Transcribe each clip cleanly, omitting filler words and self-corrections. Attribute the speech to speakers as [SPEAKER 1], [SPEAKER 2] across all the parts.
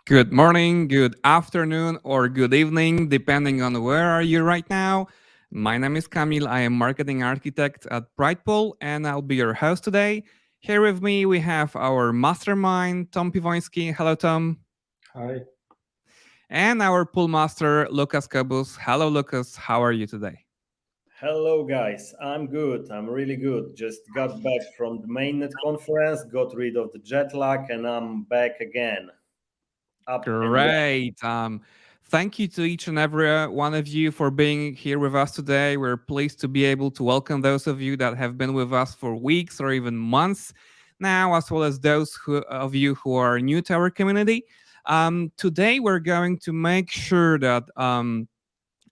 [SPEAKER 1] Good morning, good afternoon, or good evening, depending on where are you right now. My name is Kamil. I am marketing architect at Brightpool, and I'll be your host today. Here with me, we have our mastermind, Tom Piwoński. Hello, Tom.
[SPEAKER 2] Hi.
[SPEAKER 1] And our pool master, Lucas Kobus. Hello, Lucas. How are you today?
[SPEAKER 3] Hello, guys. I'm good. I'm really good. Just got back from the mainnet conference, got rid of the jet lag, and I'm back again. Up and running.
[SPEAKER 1] Great. Thank you to each and every one of you for being here with us today. We're pleased to be able to welcome those of you that have been with us for weeks or even months now, as well as those of you who are new to our community. Today, we're going to make sure that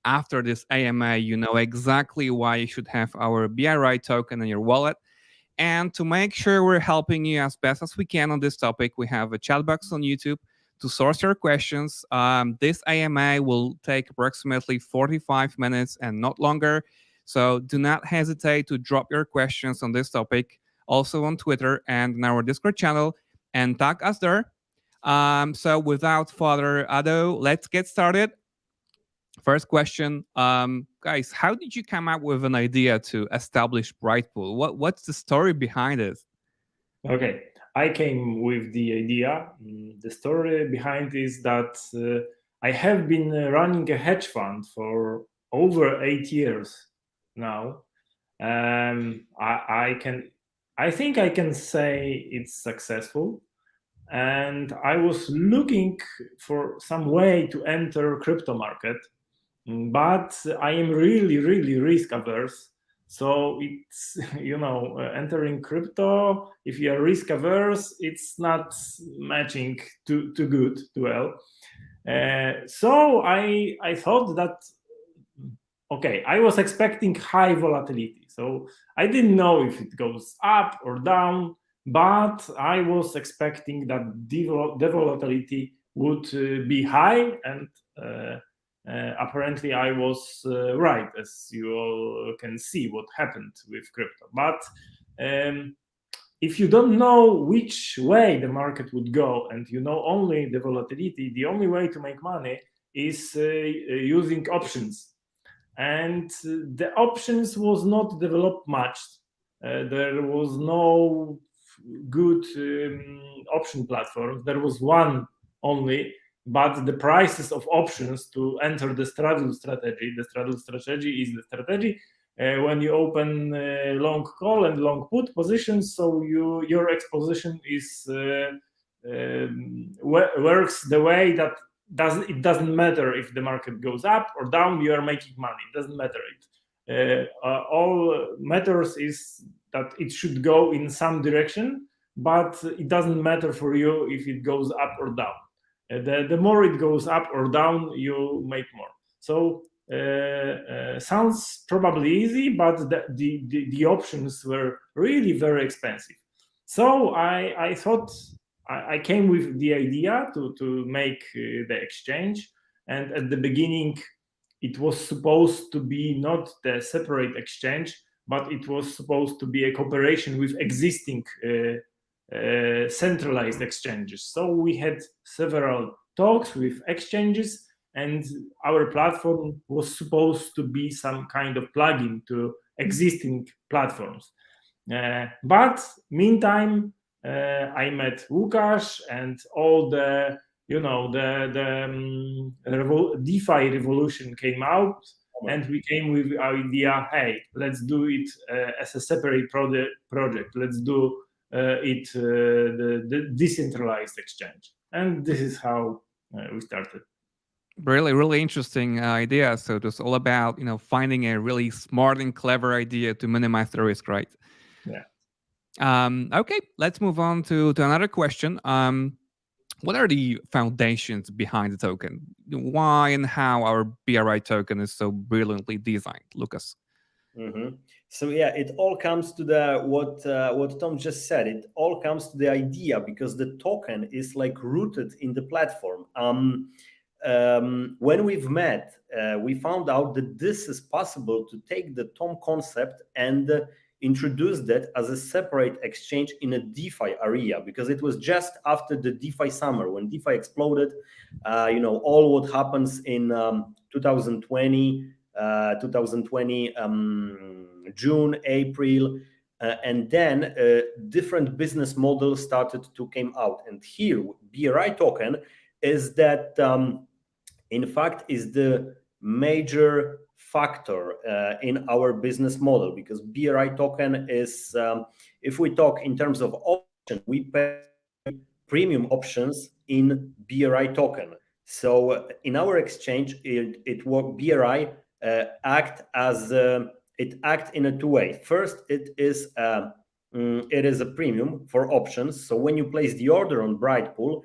[SPEAKER 1] after this AMA, you know exactly why you should have our BRI token in your wallet. And to make sure we're helping you as best as we can on this topic, we have a chat box on YouTube to source your questions. This AMA will take approximately 45 minutes and not longer. So do not hesitate to drop your questions on this topic, also on Twitter and in our Discord channel, and tag us there. So without further ado, let's get started. First question, guys, how did you come up with an idea to establish Brightpool? What's the story behind it?
[SPEAKER 2] Okay, I came with the idea. The story behind is that I have been running a hedge fund for over 8 years now. I think I can say it's successful. And I was looking for some way to enter crypto market, but I am really risk averse. So it's entering crypto, if you are risk averse, it's not matching too good, too well. So I thought that okay, I was expecting high volatility, so I didn't know if it goes up or down, but I was expecting that the volatility would be high, and apparently I was right, as you all can see what happened with crypto. But if you don't know which way the market would go and you know only the volatility, the only way to make money is using options. And the options was not developed much. There was no good option platform. There was one only, but the prices of options to enter the straddle strategy is the strategy when you open long call and long put positions, so your exposition is works the way that it doesn't matter if the market goes up or down, you are making money. It doesn't matter. All matters is that it should go in some direction, but it doesn't matter for you if it goes up or down. The more it goes up or down, you make more. So sounds probably easy, but the options were really very expensive. So I thought, I came with the idea to make the exchange. And at the beginning, it was supposed to be not the separate exchange, but it was supposed to be a cooperation with existing centralized exchanges. So we had several talks with exchanges, and our platform was supposed to be some kind of plugin to existing platforms. But meantime, I met Lucas, and all the DeFi revolution came out, and we came with the idea, hey, let's do it as a separate project. Let's do it the decentralized exchange. And this is how we started.
[SPEAKER 1] Really interesting idea. So it was all about finding a really smart and clever idea to minimize the risk, right?
[SPEAKER 2] Yeah.
[SPEAKER 1] Okay, let's move on to another question. What are the foundations behind the token? Why and how our BRI token is so brilliantly designed, Lucas?
[SPEAKER 3] Mm-hmm. So yeah, it all comes to the what Tom just said. It all comes to the idea, because the token is like rooted in the platform. When we've met, we found out that this is possible to take the Tom concept and introduced that as a separate exchange in a DeFi area, because it was just after the DeFi summer when DeFi exploded. All what happens in 2020, June, April, and then different business models started to came out. And here, BRI token is that, in fact, is the major factor in our business model, because BRI token is, if we talk in terms of option, we pay premium options in BRI token. So in our exchange, BRI act in a two way. First, it is a premium for options. So when you place the order on Brightpool,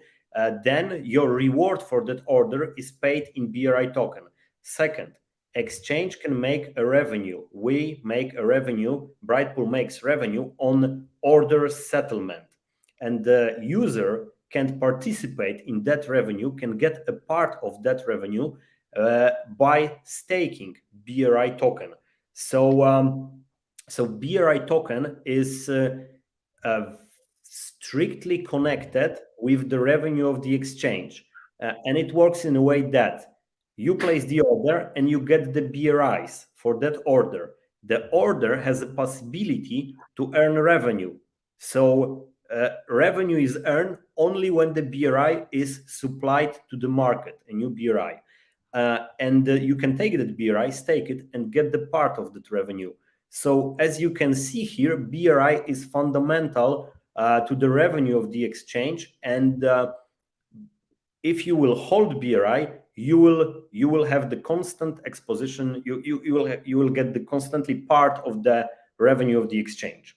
[SPEAKER 3] then your reward for that order is paid in BRI token. Second, exchange can make a revenue. We make a revenue. Brightpool makes revenue on order settlement, and the user can participate in that revenue, can get a part of that revenue by staking BRI token. So BRI token is strictly connected with the revenue of the exchange, and it works in a way that you place the order and you get the BRIs for that order. The order has a possibility to earn revenue. So revenue is earned only when the BRI is supplied to the market, a new BRI. And you can take that BRI, stake it, and get the part of that revenue. So as you can see here, BRI is fundamental to the revenue of the exchange. And if you will hold BRI, you will have the constant exposition. You will get the constantly part of the revenue of the exchange.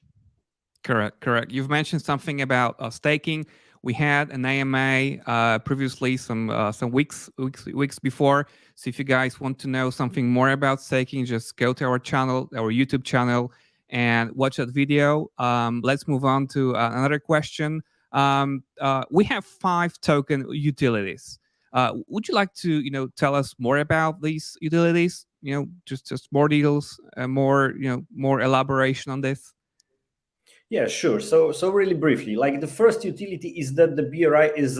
[SPEAKER 1] Correct. You've mentioned something about staking. We had an AMA previously, some weeks before. So if you guys want to know something more about staking, just go to our channel, our YouTube channel, and watch that video. Let's move on to another question. We have 5 token utilities. Would you like to tell us more about these utilities? Just more details, more elaboration on this.
[SPEAKER 3] Yeah, sure. So really briefly, like the first utility is that the BRI is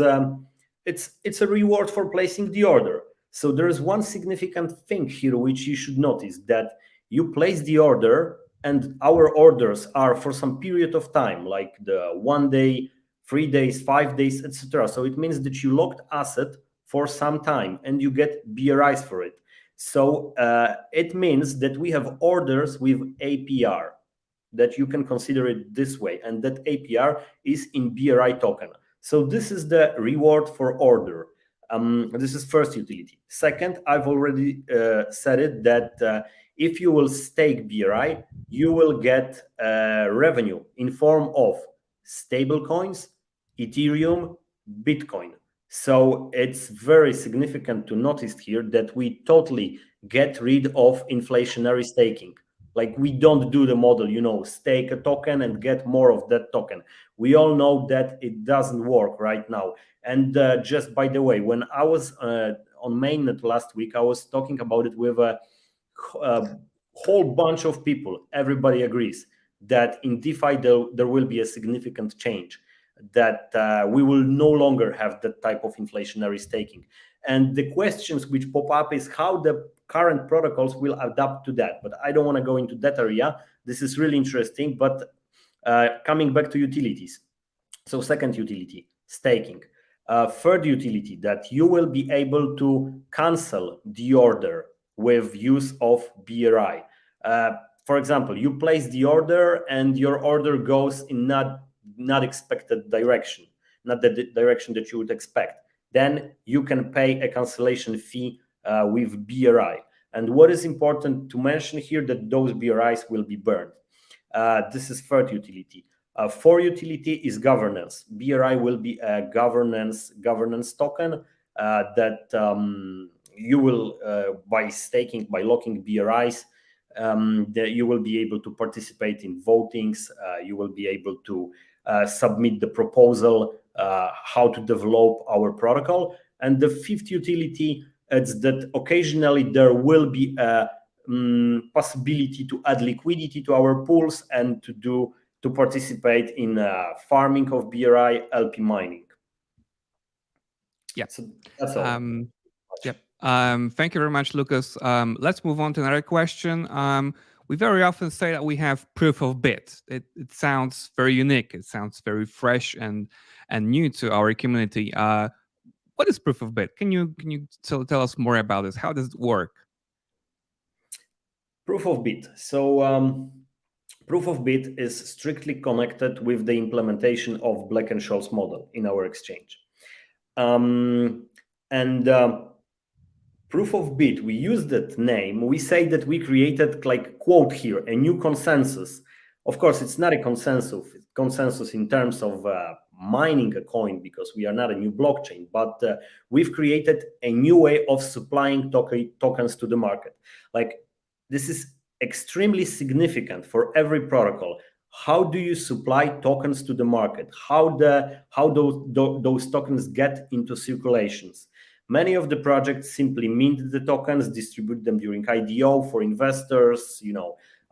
[SPEAKER 3] it's a reward for placing the order. So there is one significant thing here which you should notice, that you place the order and our orders are for some period of time, like the 1 day, 3 days, 5 days, etc. So it means that you locked asset for some time and you get BRIs for it. So it means that we have orders with APR, that you can consider it this way, and that APR is in BRI token. So this is the reward for order. This is first utility. Second, I've already said it, that if you will stake BRI, you will get revenue in form of stable coins, Ethereum, Bitcoin. So it's very significant to notice here that we totally get rid of inflationary staking. Like, we don't do the model, stake a token and get more of that token. We all know that it doesn't work right now. And just by the way, when I was on mainnet last week, I was talking about it with a whole bunch of people. Everybody agrees that in DeFi there will be a significant change, that we will no longer have that type of inflationary staking. And the questions which pop up is how the current protocols will adapt to that. But I don't want to go into that area. This is really interesting. But coming back to utilities. So second utility, staking. Third utility, that you will be able to cancel the order with use of BRI. For example, you place the order and your order goes in not expected direction, not the direction that you would expect. Then you can pay a cancellation fee with BRI. And what is important to mention here, that those BRIs will be burned. This is third utility. Fourth utility is governance. BRI will be a governance token that you will, by staking, by locking BRIs, that you will be able to participate in votings. You will be able to submit the proposal, how to develop our protocol. And the fifth utility is that occasionally there will be a possibility to add liquidity to our pools and to participate in farming of BRI, LP mining.
[SPEAKER 1] Yeah.
[SPEAKER 3] So that's all.
[SPEAKER 1] Yep. Thank you very much, Lucas. Let's move on to another question. We very often say that we have proof of bit. It sounds very unique. It sounds very fresh and new to our community. What is proof of bit? Can you tell us more about this? How does it work?
[SPEAKER 3] Proof of bit. So proof of bit is strictly connected with the implementation of Black-Scholes model in our exchange. Proof of bit, we use that name. We say that we created, like, quote here, a new consensus. Of course, it's not a consensus in terms of mining a coin, because we are not a new blockchain, but we've created a new way of supplying tokens to the market. Like, this is extremely significant for every protocol. How do you supply tokens to the market? How those tokens get into circulations? Many of the projects simply mint the tokens, distribute them during IDO for investors,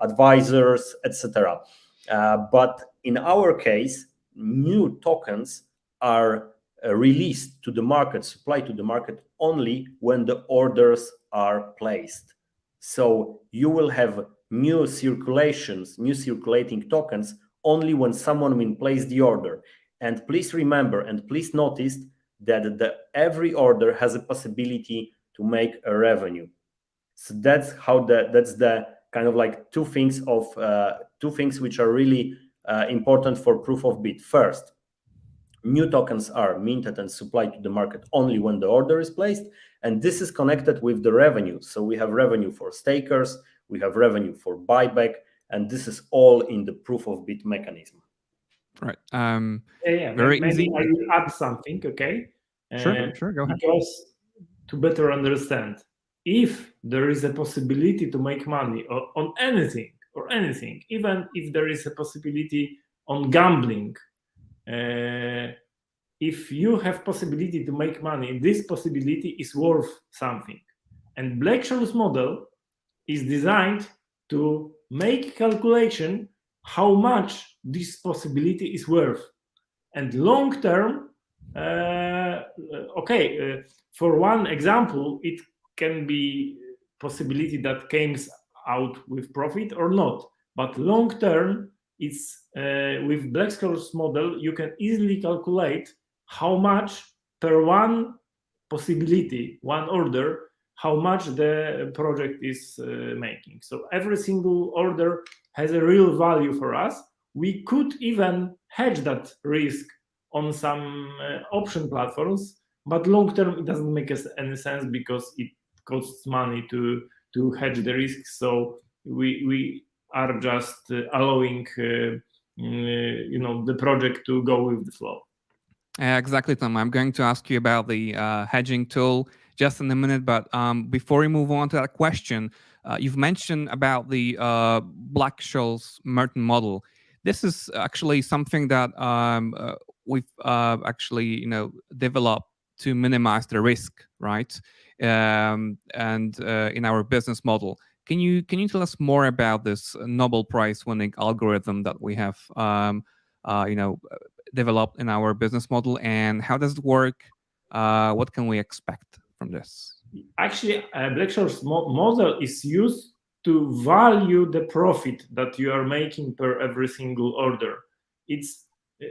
[SPEAKER 3] advisors, etc. But in our case, new tokens are released to the market, supplied to the market only when the orders are placed. So you will have new circulating tokens only when someone will place the order. And please remember, and please notice that every order has a possibility to make a revenue. So that's the kind of like two things which are really important for proof of bit. First, new tokens are minted and supplied to the market only when the order is placed, and this is connected with the revenue. So we have revenue for stakers, we have revenue for buyback, and this is all in the proof of bit mechanism.
[SPEAKER 1] Right.
[SPEAKER 2] Very easy. I will add something, okay?
[SPEAKER 1] Sure, go ahead.
[SPEAKER 2] Because to better understand, if there is a possibility to make money on anything, even if there is a possibility on gambling, if you have possibility to make money, this possibility is worth something. And Black-Scholes model is designed to make calculation how much this possibility is worth. And long term, for one example, it can be possibility that comes out with profit or not. But long term, it's with Black-Scholes model, you can easily calculate how much per one possibility, one order, how much the project is making. So every single order has a real value for us. We could even hedge that risk on some option platforms, but long term it doesn't make any sense because it costs money to hedge the risk. So we are just allowing the project to go with the flow.
[SPEAKER 1] Exactly, Tom. I'm going to ask you about the hedging tool just in a minute, but before we move on to that question, you've mentioned about the Black-Scholes merchant model. This is actually something that we've actually developed to minimize the risk, right? And in our business model, can you tell us more about this Nobel Prize winning algorithm that we have developed in our business model, and how does it work? What can we expect from this?
[SPEAKER 2] Actually, Black-Scholes model is used to value the profit that you are making per every single order.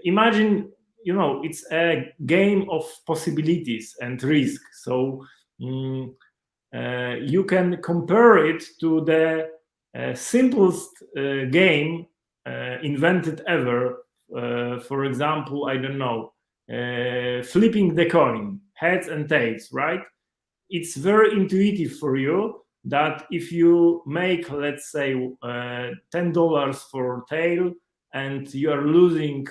[SPEAKER 2] Imagine, it's a game of possibilities and risk. So you can compare it to the simplest game invented ever. For example, I don't know, flipping the coin, heads and tails, right? It's very intuitive for you that if you make, let's say, $10 for tail and you are losing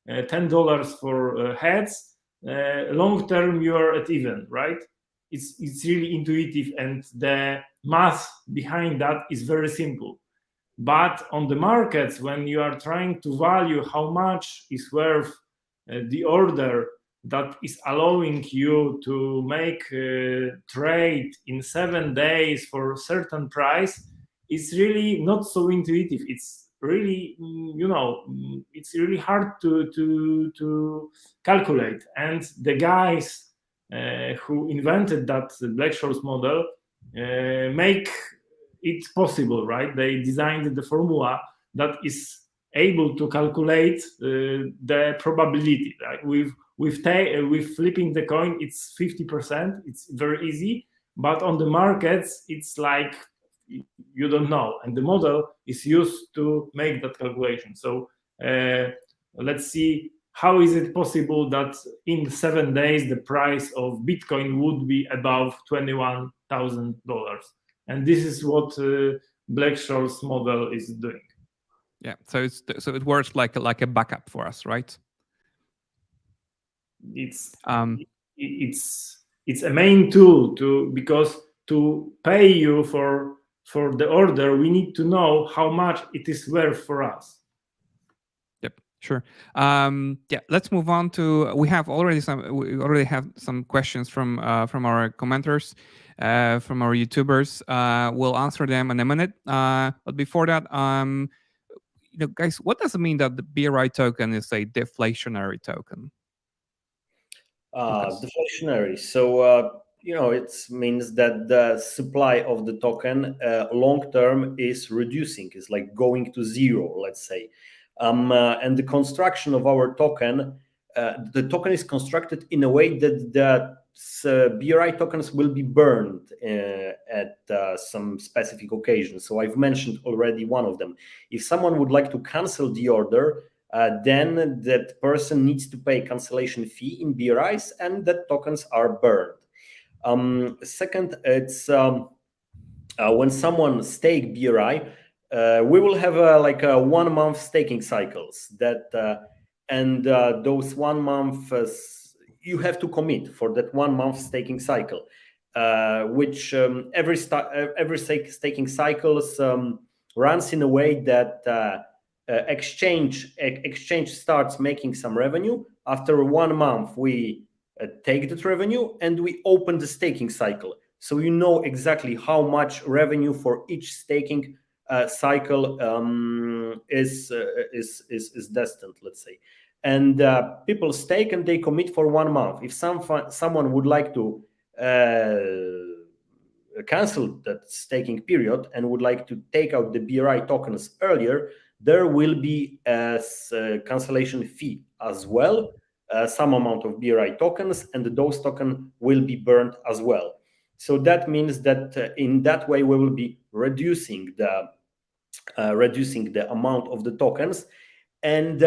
[SPEAKER 2] $10 for heads, long term you are at even, right? It's really intuitive, and the math behind that is very simple. But on the markets, when you are trying to value how much is worth the order that is allowing you to make a trade in 7 days for a certain price, it's really not so intuitive. It's really, it's really hard to calculate. And the guys who invented that Black-Scholes model make it possible, right? They designed the formula that is able to calculate the probability, right? With flipping the coin, it's 50%. It's very easy, but on the markets, it's like you don't know, and the model is used to make that calculation. So let's see, how is it possible that in 7 days the price of Bitcoin would be above $21,000? And this is what Black-Scholes model is doing.
[SPEAKER 1] Yeah, so it works like a backup for us, right?
[SPEAKER 2] It's a main tool because to pay you for the order, we need to know how much it is worth for us.
[SPEAKER 1] Yep, sure. Yeah, let's move on to. We already have some questions from our commenters, from our YouTubers. We'll answer them in a minute. But before that, guys, what does it mean that the BRI token is a deflationary token?
[SPEAKER 3] Deflationary. So it means that the supply of the token long term is reducing, is like going to zero, let's say. And the construction of our token, the token is constructed in a way that the BRI tokens will be burned at some specific occasion. So I've mentioned already one of them. If someone would like to cancel the order, then that person needs to pay cancellation fee in BRIs, and that tokens are burned. Second, it's when someone stake BRI, we will have like a 1 month staking cycles and those 1 month you have to commit for that 1 month staking cycle, which every staking cycles runs in a way that exchange starts making some revenue. After 1 month, we take that revenue and we open the staking cycle. So you know exactly how much revenue for each staking cycle is destined, let's say. And people stake and they commit for 1 month. If someone would like to cancel that staking period and would like to take out the BRI tokens earlier, there will be a cancellation fee as well, some amount of BRI tokens, and those tokens will be burned as well. So that means that in that way we will be reducing the amount of the tokens, and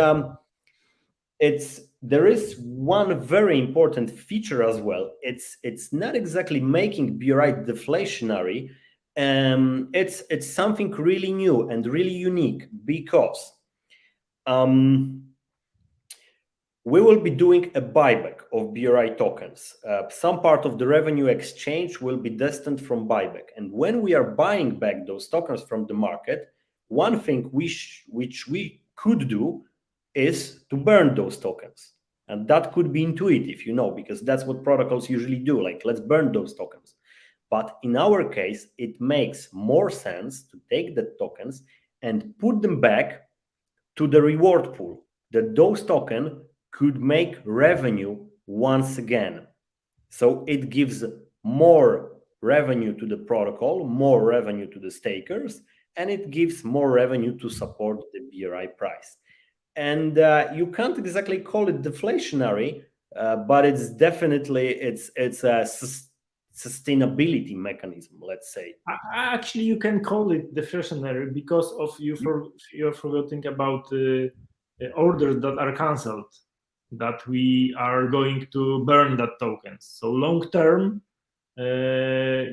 [SPEAKER 3] there is one very important feature as well. It's not exactly making BRI deflationary. It's something really new and really unique, because we will be doing a buyback of BRI tokens. Some part of the revenue exchange will be destined from buyback. And when we are buying back those tokens from the market, one thing which we could do is to burn those tokens. And that could be intuitive, because that's what protocols usually do, like let's burn those tokens. But in our case, it makes more sense to take the tokens and put them back to the reward pool, that those tokens could make revenue once again. So it gives more revenue to the protocol, more revenue to the stakers, and it gives more revenue to support the BRI price. And you can't exactly call it deflationary, but it's definitely it's a sustainability mechanism, let's say.
[SPEAKER 2] Actually, you can call it deflationary because of you're forgetting about orders that are cancelled, that we are going to burn that tokens. So long term, there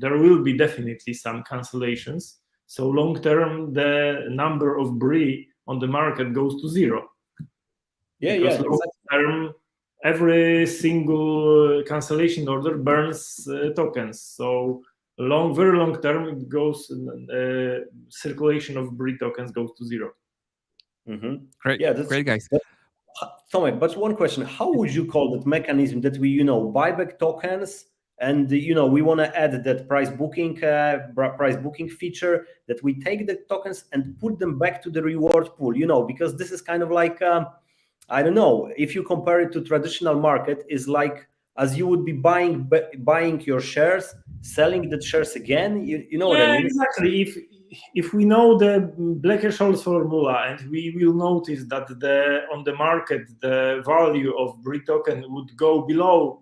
[SPEAKER 2] will be definitely some cancellations. So long term, the number of BRI on the market goes to zero. Because long term, every single cancellation order burns tokens. So very long term, it goes. Circulation of BRI tokens goes to zero.
[SPEAKER 3] Mm-hmm.
[SPEAKER 1] Great, yeah, great, guys.
[SPEAKER 3] Tomek, but one question: how would you call that mechanism that we, buyback tokens and we want to add that price booking feature, that we take the tokens and put them back to the reward pool, because this is kind of like I don't know, if you compare it to traditional market, is like as you would be buying your shares, selling the shares again. You know what I mean?
[SPEAKER 2] Exactly. If we know the Black-Scholes formula, and we will notice that on the market the value of BRI token would go below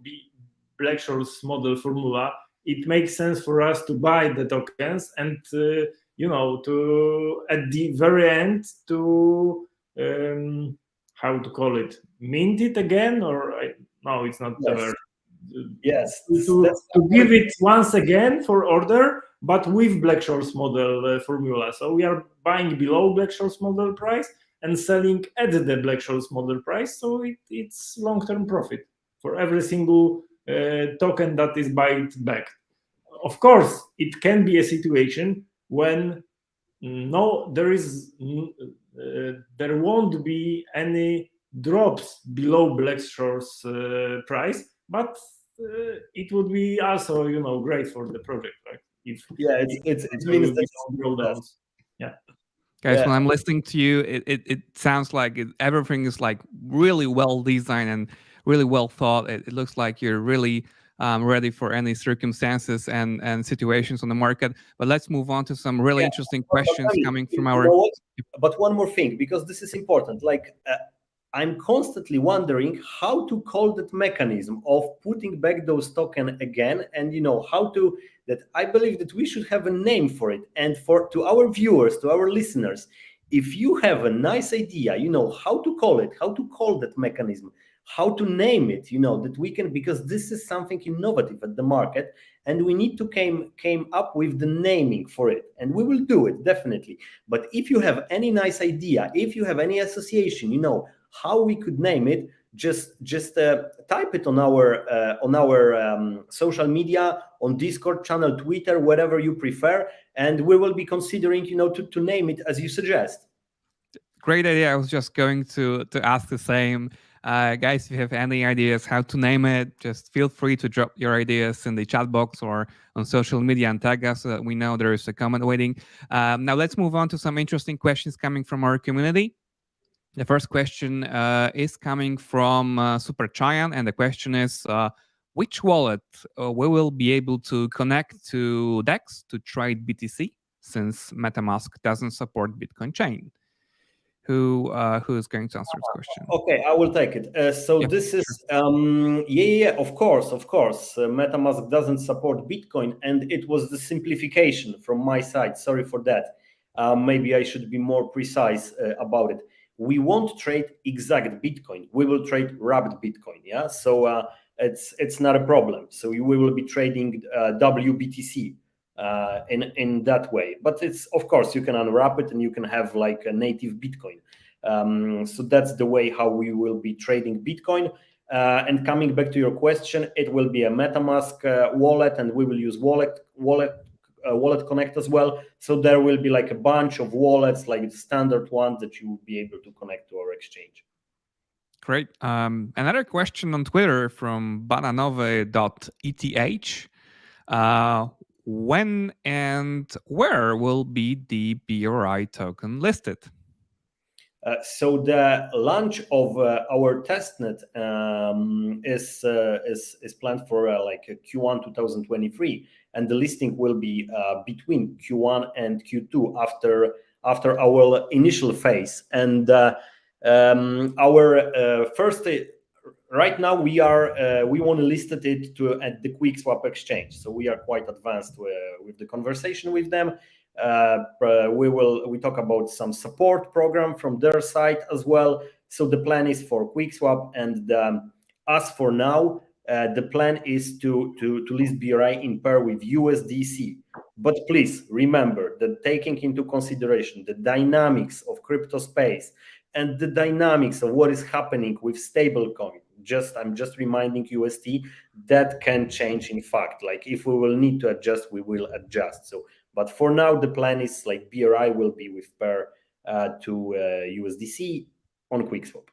[SPEAKER 2] Black-Scholes model formula, it makes sense for us to buy the tokens and to at the very end to how to call it, mint it again, or no, it's not the word.
[SPEAKER 3] Yes,
[SPEAKER 2] to give it once again for order, but with Black-Scholes model formula. So we are buying below Black-Scholes model price and selling at the Black-Scholes model price. So it's long-term profit for every single token that is bought back. Of course, it can be a situation when there won't be any drops below Black-Scholes price, but it would be also great for the project, right?
[SPEAKER 3] It means that
[SPEAKER 1] Guys, when I'm listening to you, it sounds like everything is like really well designed and really well thought. It looks like you're really ready for any circumstances and situations on the market. But let's move on to some really interesting questions coming from our.
[SPEAKER 3] But one more thing, because this is important. Like I'm constantly wondering how to call that mechanism of putting back those tokens again, and how to. That I believe that we should have a name for it. And to our viewers, to our listeners, if you have a nice idea, how to call it, how to call that mechanism, how to name it, that we can, because this is something innovative at the market, and we need to came up with the naming for it, and we will do it definitely. But if you have any nice idea, if you have any association, how we could name it, just type it on our social media, on Discord channel, Twitter, whatever you prefer, and we will be considering to name it as you suggest.
[SPEAKER 1] Great idea. I was just going to ask the same. Guys, if you have any ideas how to name it, just feel free to drop your ideas in the chat box or on social media and tag us so that we know there is a comment waiting. Now let's move on to some interesting questions coming from our community. The first question is coming from Super Giant, and the question is, which wallet we will be able to connect to DEX to trade BTC, since MetaMask doesn't support Bitcoin chain? Who is going to answer this question?
[SPEAKER 3] Okay, I will take it. This is of course. MetaMask doesn't support Bitcoin, and it was the simplification from my side. Sorry for that. Maybe I should be more precise about it. We won't trade exact Bitcoin. We will trade wrapped Bitcoin. Yeah, so it's not a problem. So we will be trading WBTC in that way. But it's, of course, you can unwrap it and you can have like a native Bitcoin. So that's the way how we will be trading Bitcoin. And coming back to your question, it will be a MetaMask wallet, and we will use Wallet Connect as well. So there will be like a bunch of wallets, like the standard ones that you will be able to connect to our exchange.
[SPEAKER 1] Great. Another question on Twitter from bananove.eth. When and where will be the BRI token listed?
[SPEAKER 3] So the launch of our testnet is planned for like Q1 2023, and the listing will be between Q1 and Q2 after our initial phase. And our first, right now we want to list it at the QuickSwap exchange. So we are quite advanced with the conversation with them. We talk about some support program from their side as well. So the plan is for QuickSwap, and as for now, the plan is to list BRI in pair with USDC. But please remember that, taking into consideration the dynamics of crypto space and the dynamics of what is happening with stablecoin, I'm just reminding UST, that can change. In fact, like if we will need to adjust, we will adjust. So, but for now, the plan is like BRI will be with pair to USDC on QuickSwap.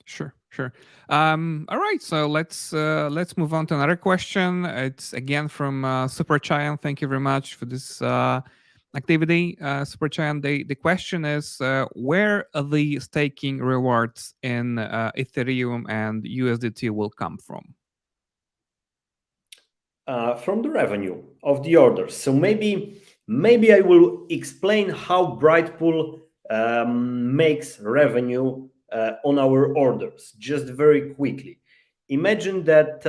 [SPEAKER 1] Sure. Sure. All right. So let's move on to another question. It's again from Super Giant. Thank you very much for this activity, Super Giant. The question is, where the staking rewards in Ethereum and USDT will come from?
[SPEAKER 3] From the revenue of the orders. So maybe I will explain how Brightpool makes revenue on our orders just very quickly. Imagine that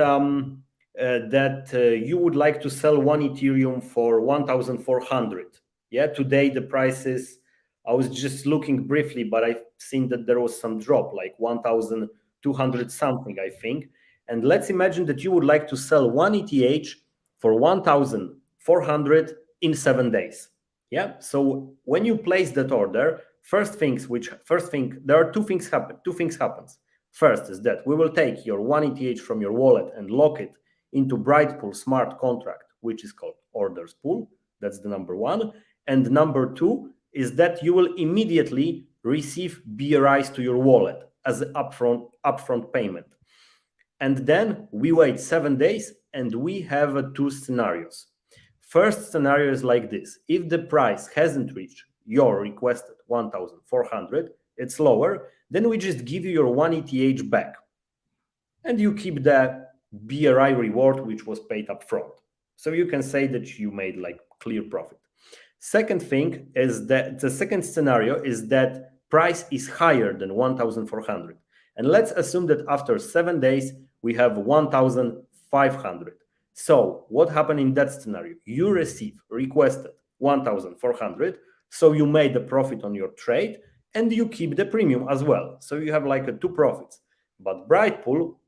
[SPEAKER 3] you would like to sell one Ethereum for 1,400. Yeah, today the price is, I was just looking briefly, but I've seen that there was some drop, like 1,200 something, I think. And let's imagine that you would like to sell one ETH for 1,400 in 7 days. Yeah. So when you place that order, there are two things happens. First is that we will take your one ETH from your wallet and lock it into Brightpool smart contract, which is called orders pool. That's the number one. And number two is that you will immediately receive BRIs to your wallet as an upfront payment. And then we wait 7 days and we have two scenarios. First scenario is like this. If the price hasn't reached your requested 1,400, it's lower, then we just give you your one ETH back. And you keep the BRI reward, which was paid up front. So you can say that you made like clear profit. Second thing is that the second scenario is that price is higher than 1,400. And let's assume that after 7 days, we have 1,500. So what happened in that scenario? You receive requested 1,400. So you made the profit on your trade and you keep the premium as well. So you have like two profits. But Brightpool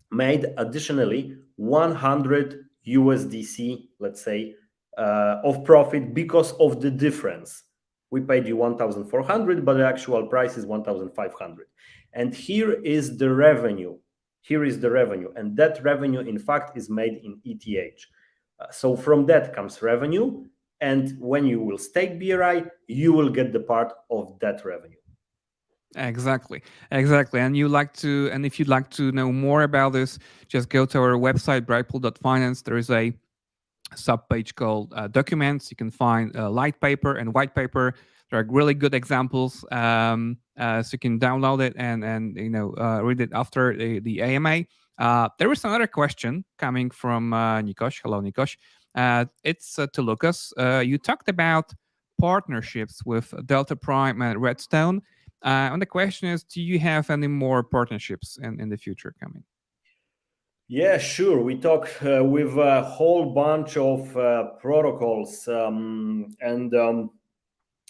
[SPEAKER 3] made additionally 100 USDC, let's say, of profit because of the difference. We paid you 1,400, but the actual price is 1,500. And here is the revenue. And that revenue, in fact, is made in ETH. So from that comes revenue. And when you will stake BRI, you will get the part of that revenue.
[SPEAKER 1] Exactly. And if you'd like to know more about this, just go to our website, Brightpool.Finance. There is a subpage called Documents. You can find light paper and white paper. There are really good examples, so you can download it and read it after the AMA. There is another question coming from Nikosh. Hello, Nikosh. It's to Lucas. You talked about partnerships with Delta Prime and Redstone. And the question is, do you have any more partnerships in the future coming?
[SPEAKER 3] Yeah, sure. We talk with a whole bunch of protocols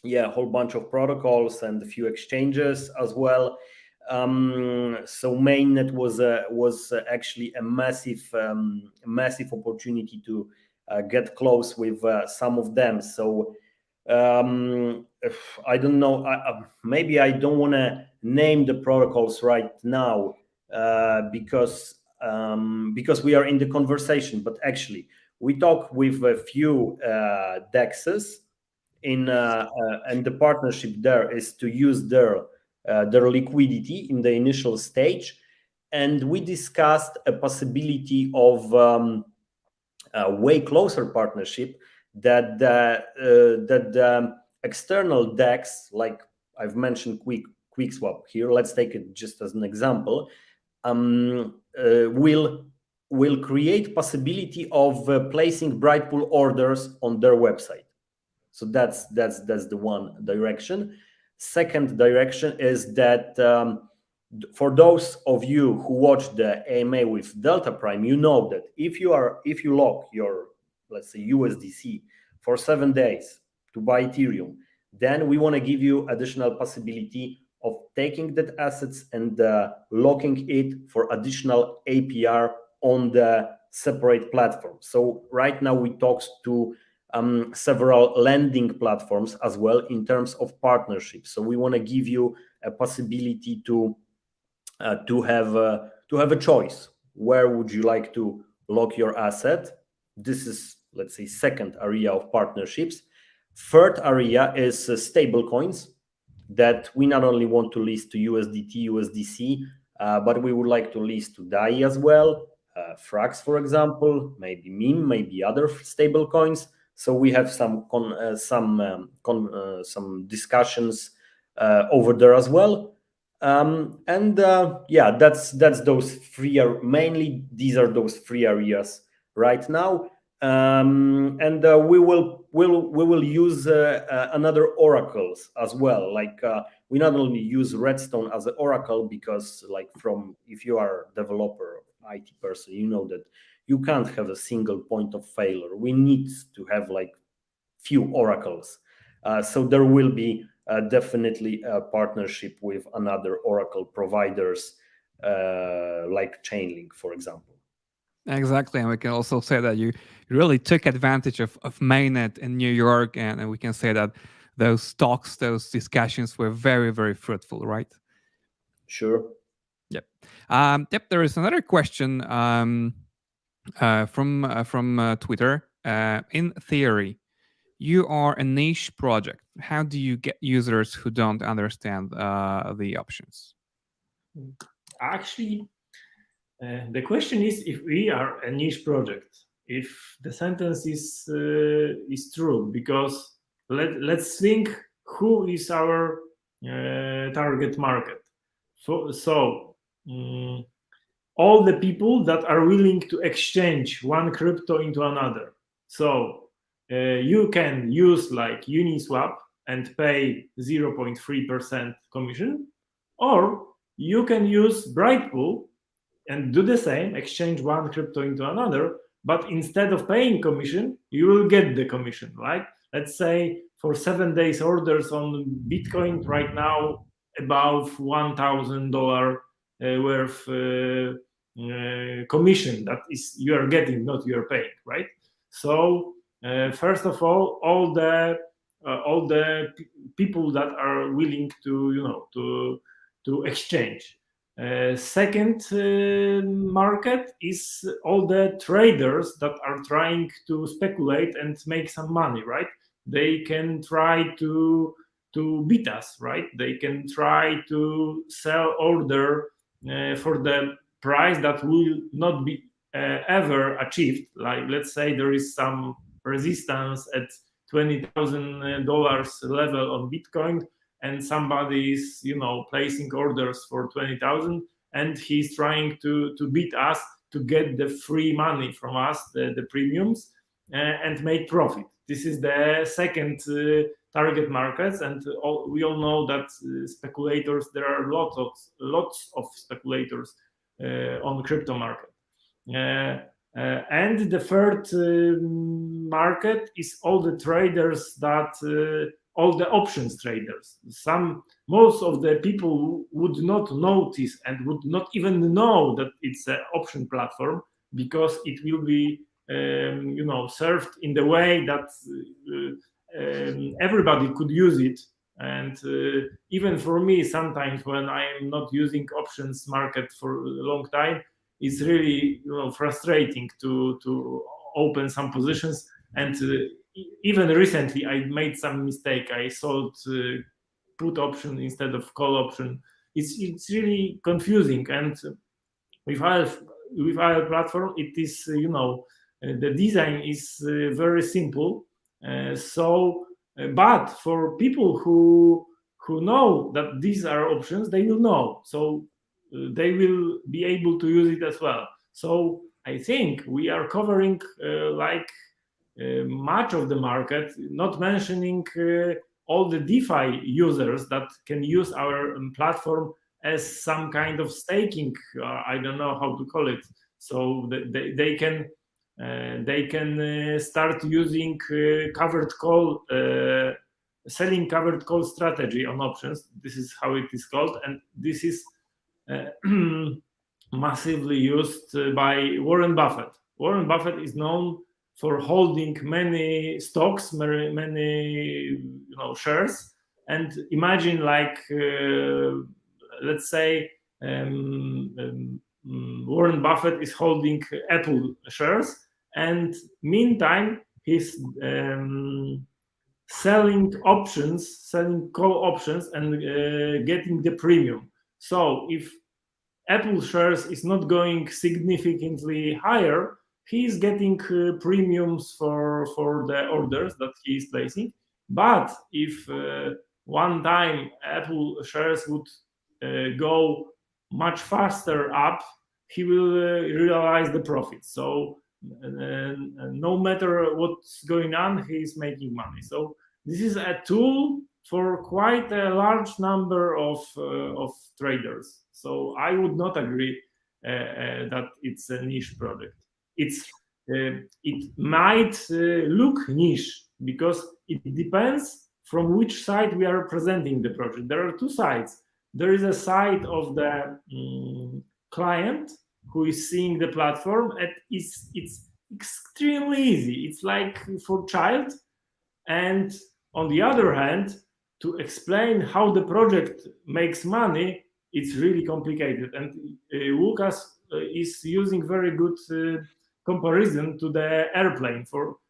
[SPEAKER 3] a whole bunch of protocols and a few exchanges as well. So mainnet was actually a massive opportunity to get close with some of them. So I don't know. Maybe I don't want to name the protocols right now because we are in the conversation. But actually, we talk with a few DEXs. And the partnership there is to use their liquidity in the initial stage, and we discussed a possibility of a way closer partnership that the external DEX, like I've mentioned, QuickSwap here. Let's take it just as an example. Will create possibility of placing Brightpool orders on their website. So that's the one direction. Second direction is that for those of you who watch the AMA with Delta Prime, you know that if you lock your, let's say, USDC for 7 days to buy Ethereum, then we want to give you additional possibility of taking that assets and locking it for additional APR on the separate platform. So right now we talk to several lending platforms as well in terms of partnerships. So we want to give you a possibility to have a choice. Where would you like to lock your asset? This is, let's say, second area of partnerships. Third area is stable coins that we not only want to list to USDT, USDC, but we would like to list to DAI as well, Frax, for example, maybe Meme, maybe other stable coins. So we have some discussions over there as well. Yeah, that's those three mainly. These are those three areas right now. We will use another oracles as well. Like we not only use Redstone as an oracle, because like if you are a developer, IT person, you know that you can't have a single point of failure. We need to have like few oracles. So there will be definitely a partnership with another oracle providers like Chainlink, for example.
[SPEAKER 1] Exactly, and we can also say that you really took advantage of mainnet in New York, and we can say that those talks, those discussions were very, very fruitful, right?
[SPEAKER 3] Sure.
[SPEAKER 1] Yep. Yep. There is another question from Twitter. In theory, you are a niche project. How do you get users who don't understand the options?
[SPEAKER 2] Actually, the question is if we are a niche project. If the sentence is true, because let's think who is our target market. So all the people that are willing to exchange one crypto into another. So you can use like Uniswap and pay 0.3% commission, or you can use Brightpool and do the same, exchange one crypto into another, but instead of paying commission, you will get the commission, right? Let's say for 7 days orders on Bitcoin right now, about $1,000 worth commission that is you are getting, not you are paying, right? So first of all the people that are willing to exchange. Second market is all the traders that are trying to speculate and make some money, right? They can try to beat us, right? They can try to sell order for the price that will not be ever achieved. Like let's say there is some resistance at $20,000 level on Bitcoin, and somebody is placing orders for 20,000, and he's trying to beat us to get the free money from us, the premiums, and make profit. This is the second target markets, and we all know that speculators, there are lots of speculators on crypto market. And the third market is all the traders that all the options traders. Most of the people would not notice and would not even know that it's an option platform, because it will be served in the way that everybody could use it. And even for me, sometimes when I am not using options market for a long time, it's really frustrating to open some positions. And even recently, I made some mistake. I sold put option instead of call option. It's really confusing. And with our platform, it is the design is very simple. But for people who know that these are options, they will know. So they will be able to use it as well. So I think we are covering much of the market, not mentioning all the DeFi users that can use our platform as some kind of staking. I don't know how to call it. So they can start using covered call, selling covered call strategy on options. This is how it is called, and this is massively used by Warren Buffett. Warren Buffett is known for holding many stocks, many shares. And imagine let's say Warren Buffett is holding Apple shares, and meantime he's selling call options and getting the premium. So if Apple shares is not going significantly higher, he is getting premiums for the orders that he is placing. But if one time Apple shares would go much faster up, he will realize the profit. So no matter what's going on, he is making money. So this is a tool for quite a large number of traders. So I would not agree that it's a niche product. It might look niche because it depends from which side we are presenting the project. There are two sides. There is a side of the client who is seeing the platform, and it's extremely easy. It's like for child. And on the other hand, to explain how the project makes money, it's really complicated. And Lucas is using very good comparison to the airplane.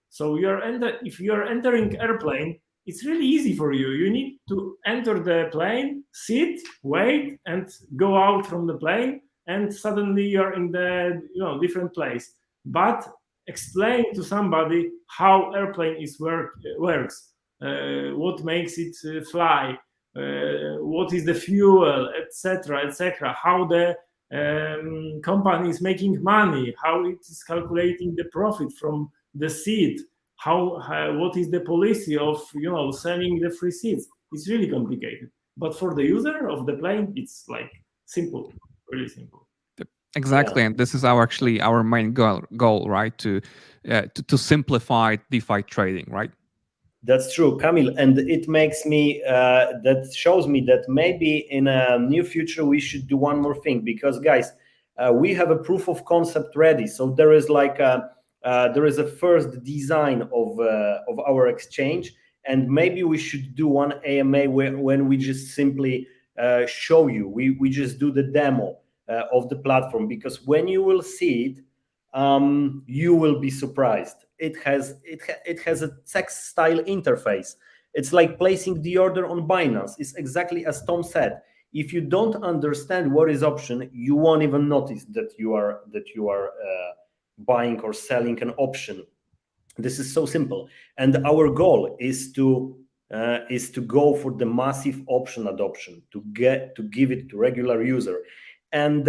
[SPEAKER 2] So if you are entering airplane, it's really easy for you. You need to enter the plane, sit, wait, and go out from the plane, and suddenly you're in the different place. But explain to somebody how airplane works, what makes it fly, what is the fuel, etc., etc., how the company is making money, how it is calculating the profit from the seat, what is the policy of selling the free seats. It's really complicated, but for the user of the plane, it's like simple, really simple.
[SPEAKER 1] Exactly, and this is our main goal, right? To simplify DeFi trading, right?
[SPEAKER 3] That's true, Kamil, and it makes me that shows me that maybe in a near future we should do one more thing, because guys, we have a proof of concept ready. So there is a first design of our exchange, and maybe we should do one AMA when we just simply show you. We just do the demo of the platform, because when you will see it, you will be surprised. It has a text style interface. It's like placing the order on Binance. It's exactly as Tom said. If you don't understand what is option, you won't even notice that you are buying or selling an option. This is so simple, and our goal is to go for the massive option adoption, to give it to regular user. And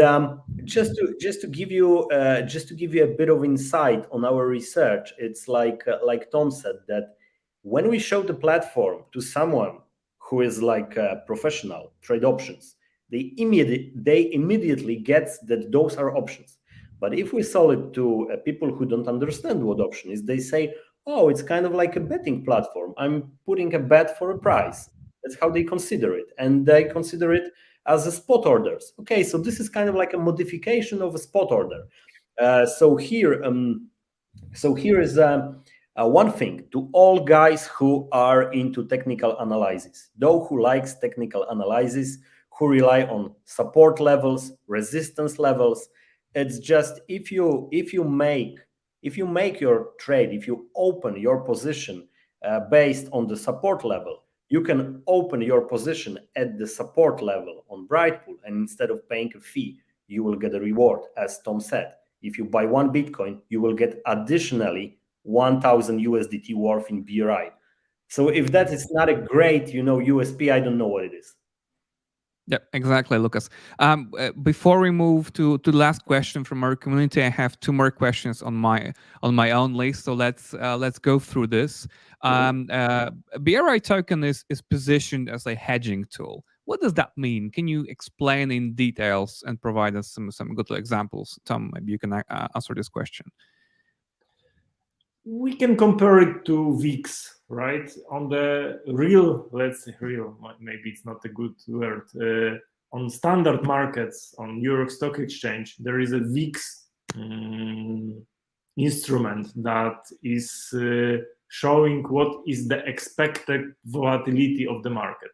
[SPEAKER 3] just to give you a bit of insight on our research, it's like Tom said, that when we show the platform to someone who is like a professional trade options, they immediately get that those are options. But if we sell it to people who don't understand what option is, they say, "Oh, it's kind of like a betting platform. I'm putting a bet for a price." That's how they consider it, and they consider it as a spot orders. Okay, so this is kind of like a modification of a spot order. So here is one thing to all guys who are into technical analysis, those who likes technical analysis, who rely on support levels, resistance levels. It's just if you make your trade, if you open your position based on the support level, you can open your position at the support level on Brightpool, and instead of paying a fee, you will get a reward. As Tom said, if you buy one Bitcoin, you will get additionally 1,000 USDT worth in BRI. So if that is not a great, USP, I don't know what it is.
[SPEAKER 1] Yeah, exactly, Lucas. Before we move to the last question from our community, I have two more questions on my own list. So let's go through this. BRI token is positioned as a hedging tool. What does that mean? Can you explain in details and provide us some good examples? Tom, maybe you can answer this question.
[SPEAKER 2] We can compare it to VIX, right? On the real, let's say real, maybe it's not a good word. On standard markets, on New York Stock Exchange, there is a VIX instrument that is showing what is the expected volatility of the market.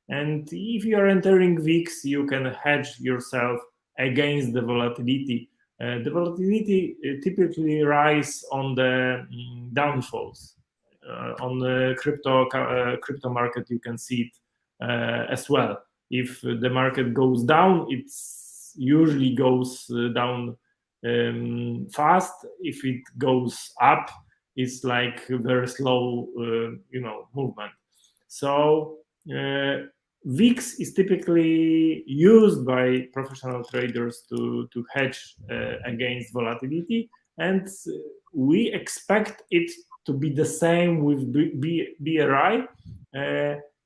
[SPEAKER 2] And if you are entering VIX, you can hedge yourself against the volatility. The volatility typically rise on the downfalls. On the crypto market, you can see it as well. If the market goes down, it's usually goes down fast. If it goes up, it's like a very slow, movement. So VIX is typically used by professional traders to hedge against volatility, and we expect it to be the same with BRI,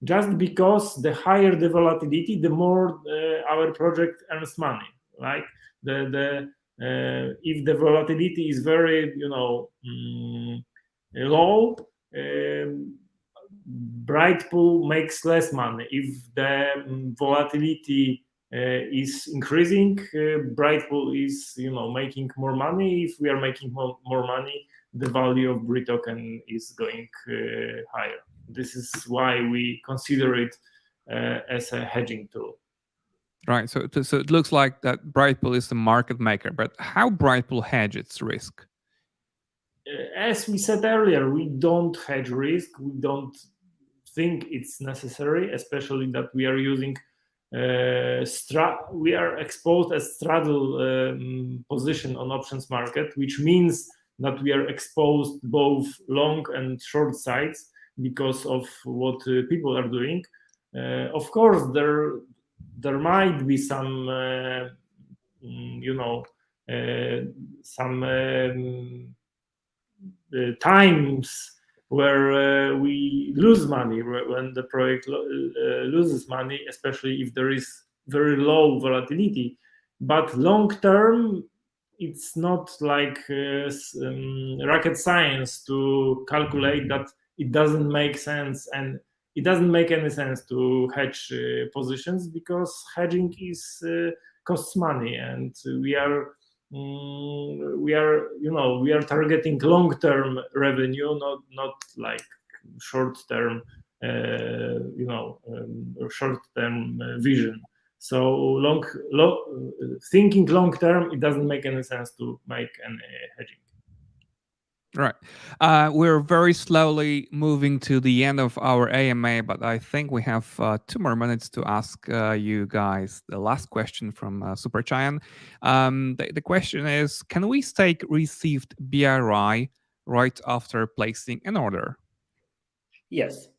[SPEAKER 2] just because the higher the volatility, the more our project earns money. Like if the volatility is very low, Brightpool makes less money. If the volatility is increasing, Brightpool is making more money. If we are making more money, the value of BRI token is going higher. This is why we consider it as a hedging tool.
[SPEAKER 1] Right. So it looks like that Brightpool is the market maker, but how Brightpool hedge its risk?
[SPEAKER 2] As we said earlier, we don't hedge risk. We don't think it's necessary, especially that we are using we are exposed as straddle position on options market, which means that we are exposed both long and short sides because of what people are doing. Of course, there might be some times where we lose money, when the project loses money, especially if there is very low volatility. But long term, it's not like rocket science to calculate that it doesn't make sense, and it doesn't make any sense to hedge positions, because hedging is costs money, and we are targeting long-term revenue, not like short-term short-term vision. So thinking long-term, it doesn't make any sense to make any hedging.
[SPEAKER 1] Right. We're very slowly moving to the end of our AMA, but I think we have 2 more minutes to ask you guys the last question from Supergiant. The question is, can we stake received BRI right after placing an order?
[SPEAKER 3] Yes.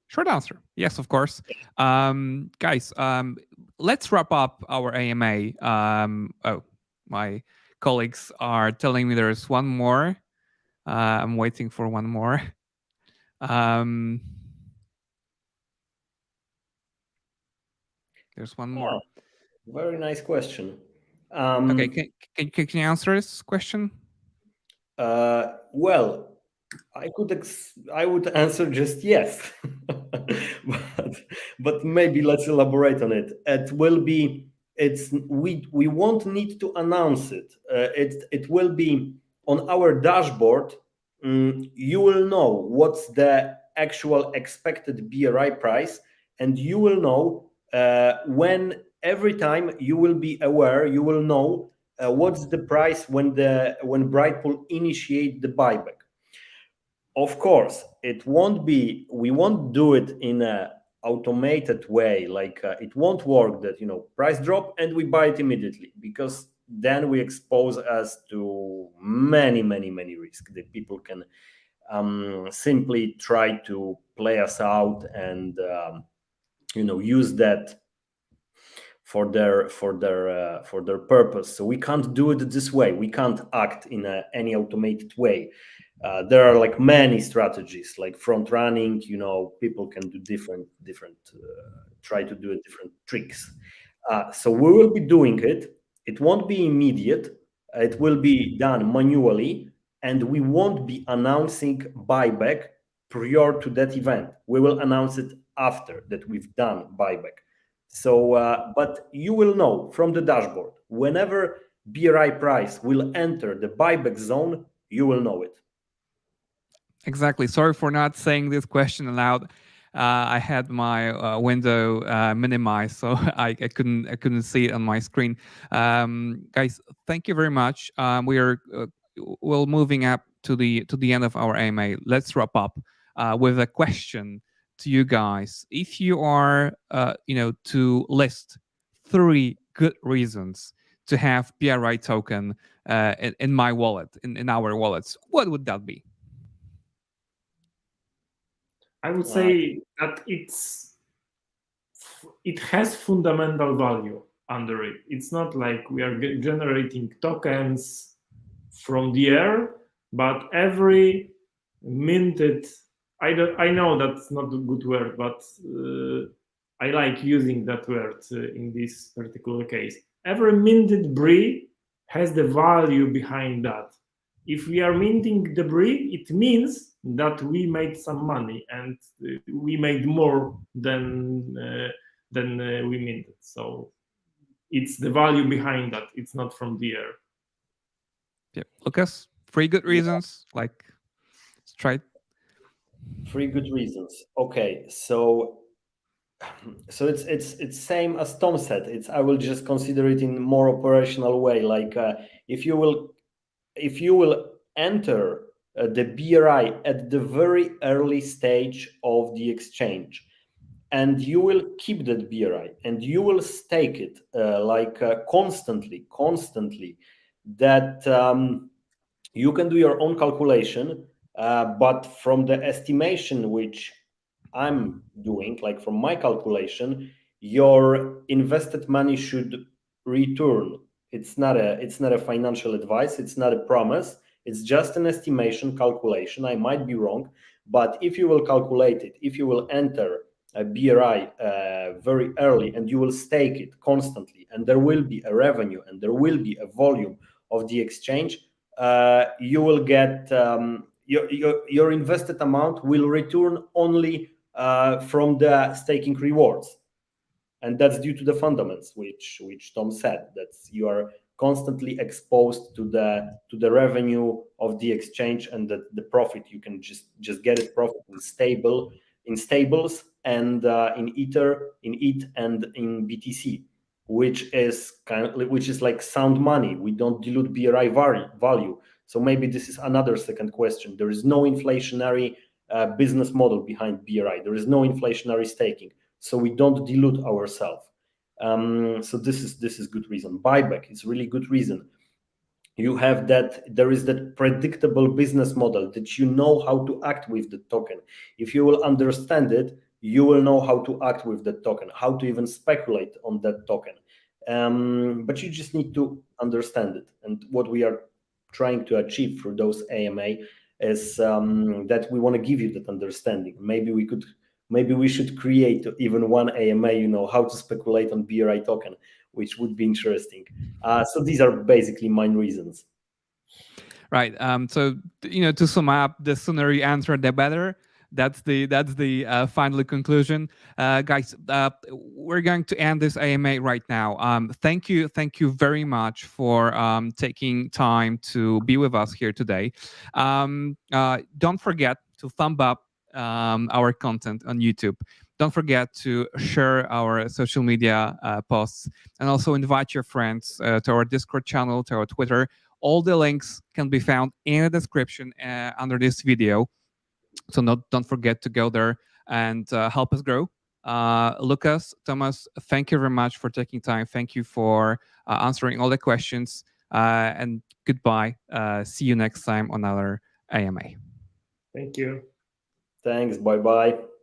[SPEAKER 1] Short answer. Yes, of course. Guys, let's wrap up our AMA. My colleagues are telling me there's one more. I'm waiting for one more. There's one more.
[SPEAKER 3] Very nice question.
[SPEAKER 1] Okay, can you answer this question?
[SPEAKER 3] Well, I would answer just yes, but maybe let's elaborate on it. It will be. We won't need to announce it. It will be on our dashboard. You will know what's the actual expected BRI price, and you will know when every time you will be aware. You will know what's the price when Brightpool initiate the buyback. Of course, we won't do it in a automated way, like it won't work that price drop and we buy it immediately, because then we expose us to many risks that people can simply try to play us out and use that for their purpose. So we can't do it this way. We can't act in any automated way. There are like many strategies, like front running. People can do different try to do different tricks. So we will be doing it. It won't be immediate. It will be done manually, and we won't be announcing buyback prior to that event. We will announce it after that we've done buyback. So, but you will know from the dashboard whenever BRI price will enter the buyback zone. You will know it.
[SPEAKER 1] Exactly. Sorry for not saying this question aloud. I had my window minimized, so I couldn't see it on my screen. Guys, thank you very much. We're moving up to the end of our AMA. Let's wrap up with a question to you guys. If you are to list 3 good reasons to have BRI token in my wallet, in our wallets, what would that be?
[SPEAKER 2] I would say that it has fundamental value under it. It's not like we are generating tokens from the air, but every minted, I know that's not a good word, but I like using that word in this particular case. Every minted BRI has the value behind that. If we are minting the BRI, it means that we made some money and we made more than we minted. So it's the value behind that. It's not from the air.
[SPEAKER 1] Yeah, Lucas, 3 good reasons. Like, let's try it.
[SPEAKER 3] 3 good reasons. Okay, so it's same as Tom said. I will just consider it in more operational way. Like if you will enter the BRI at the very early stage of the exchange, and you will keep that BRI and you will stake it constantly, that you can do your own calculation, but from the estimation which I'm doing, like from my calculation, your invested money should return. It's not a financial advice. It's not a promise. It's just an estimation calculation. I might be wrong, but if you will calculate it, if you will enter a BRI very early and you will stake it constantly, and there will be a revenue and there will be a volume of the exchange, you will get your invested amount will return only from the staking rewards, and that's due to the fundamentals, which Tom said, that you are constantly exposed to the revenue of the exchange, and the profit you can just get it profit in stables and in Ether, in ETH, and in BTC, which is like sound money. We don't dilute BRI value. So maybe this is another second question. There is no inflationary business model behind BRI. There is no inflationary staking, so we don't dilute ourselves. So this is good reason. Buyback is really good reason. You have there is that predictable business model that you know how to act with the token. If you will understand it, you will know how to act with the token, how to even speculate on that token. But you just need to understand it. And what we are trying to achieve through those AMA is that we want to give you that understanding. Maybe we should create even one AMA, how to speculate on BRI token, which would be interesting. So these are basically main reasons.
[SPEAKER 1] Right. So to sum up, the sooner you answer, the better. That's the final conclusion, guys. We're going to end this AMA right now. Thank you very much for taking time to be with us here today. Don't forget to thumb up our content on YouTube. Don't forget to share our social media posts, and also invite your friends to our Discord channel, to our Twitter. All the links can be found in the description under this video. So don't forget to go there and help us grow. Lucas, Tomasz, thank you very much for taking time. Thank you for answering all the questions. And goodbye. See you next time on our AMA.
[SPEAKER 2] Thank you.
[SPEAKER 3] Thanks. Bye-bye.